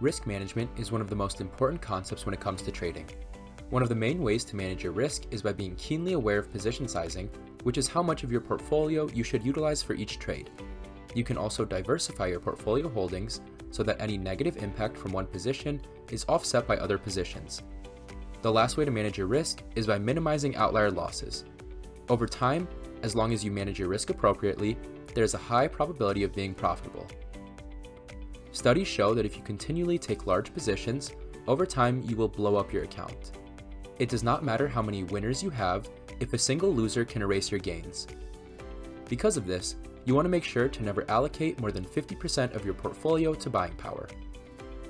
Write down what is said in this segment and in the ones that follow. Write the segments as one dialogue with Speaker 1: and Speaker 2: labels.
Speaker 1: Risk management is one of the most important concepts when it comes to trading. One of the main ways to manage your risk is by being keenly aware of position sizing, which is how much of your portfolio you should utilize for each trade. You can also diversify your portfolio holdings so that any negative impact from one position is offset by other positions. The last way to manage your risk is by minimizing outlier losses. Over time, as long as you manage your risk appropriately, there is a high probability of being profitable. Studies show that if you continually take large positions, over time you will blow up your account. It does not matter how many winners you have if a single loser can erase your gains. Because of this, you want to make sure to never allocate more than 50% of your portfolio to buying power.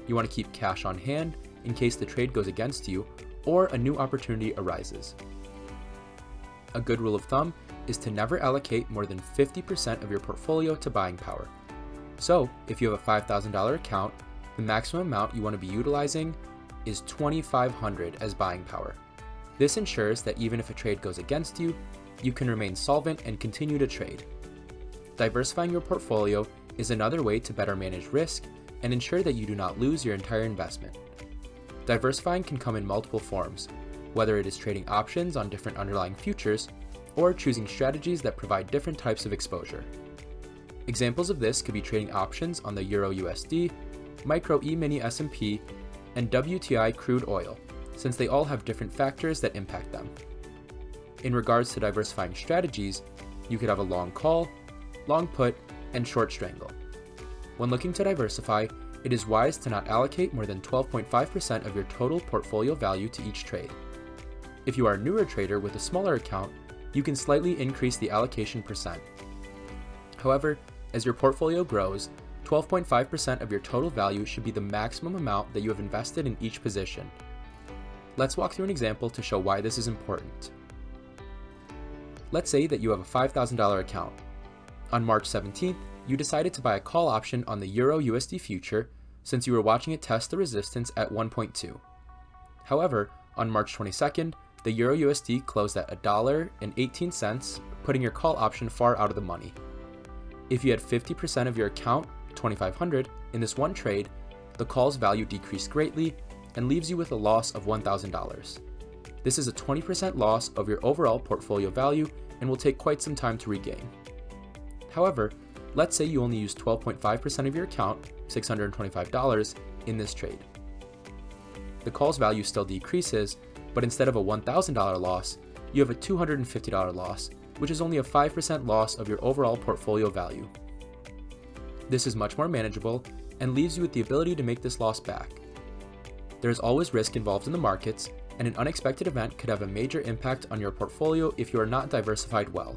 Speaker 1: You want to keep cash on hand in case the trade goes against you or a new opportunity arises. A good rule of thumb is to never allocate more than 50% of your portfolio to buying power. So, if you have a $5,000 account, the maximum amount you want to be utilizing is $2,500 as buying power. This ensures that even if a trade goes against you, you can remain solvent and continue to trade. Diversifying your portfolio is another way to better manage risk and ensure that you do not lose your entire investment. Diversifying can come in multiple forms, whether it is trading options on different underlying futures or choosing strategies that provide different types of exposure. Examples of this could be trading options on the Euro USD, Micro E-mini S&P, and WTI crude oil, since they all have different factors that impact them. In regards to diversifying strategies, you could have a long call, long put, and short strangle. When looking to diversify, it is wise to not allocate more than 12.5% of your total portfolio value to each trade. If you are a newer trader with a smaller account, you can slightly increase the allocation percent. However, as your portfolio grows, 12.5% of your total value should be the maximum amount that you have invested in each position. Let's walk through an example to show why this is important. Let's say that you have a $5,000 account. On March 17th, you decided to buy a call option on the Euro USD future since you were watching it test the resistance at 1.2. However, on March 22nd, the Euro USD closed at $1.18, putting your call option far out of the money. If you had 50% of your account, $2,500, in this one trade, the call's value decreased greatly and leaves you with a loss of $1,000. This is a 20% loss of your overall portfolio value and will take quite some time to regain. However, let's say you only use 12.5% of your account, $625, in this trade. The call's value still decreases, but instead of a $1,000 loss, you have a $250 loss, which is only a 5% loss of your overall portfolio value. This is much more manageable and leaves you with the ability to make this loss back. There is always risk involved in the markets, and an unexpected event could have a major impact on your portfolio if you are not diversified well.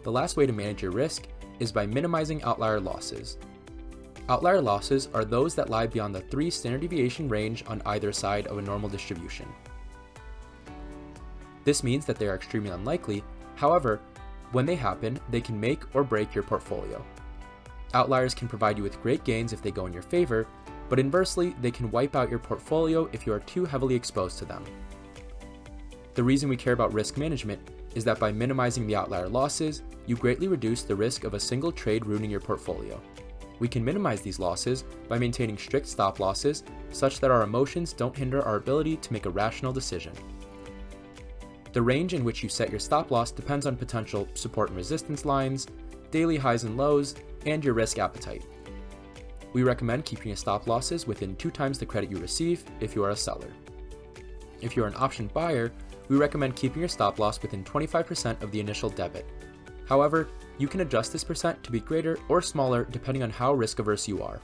Speaker 1: The last way to manage your risk is by minimizing outlier losses. Outlier losses are those that lie beyond the 3 standard deviation range on either side of a normal distribution. This means that they are extremely unlikely. However, when they happen, they can make or break your portfolio. Outliers can provide you with great gains if they go in your favor, but inversely, they can wipe out your portfolio if you are too heavily exposed to them. The reason we care about risk management is that by minimizing the outlier losses, you greatly reduce the risk of a single trade ruining your portfolio. We can minimize these losses by maintaining strict stop losses such that our emotions don't hinder our ability to make a rational decision. The range in which you set your stop loss depends on potential support and resistance lines, daily highs and lows, and your risk appetite. We recommend keeping your stop losses within 2 times the credit you receive if you are a seller. If you are an option buyer, we recommend keeping your stop loss within 25% of the initial debit. However, you can adjust this percent to be greater or smaller depending on how risk averse you are.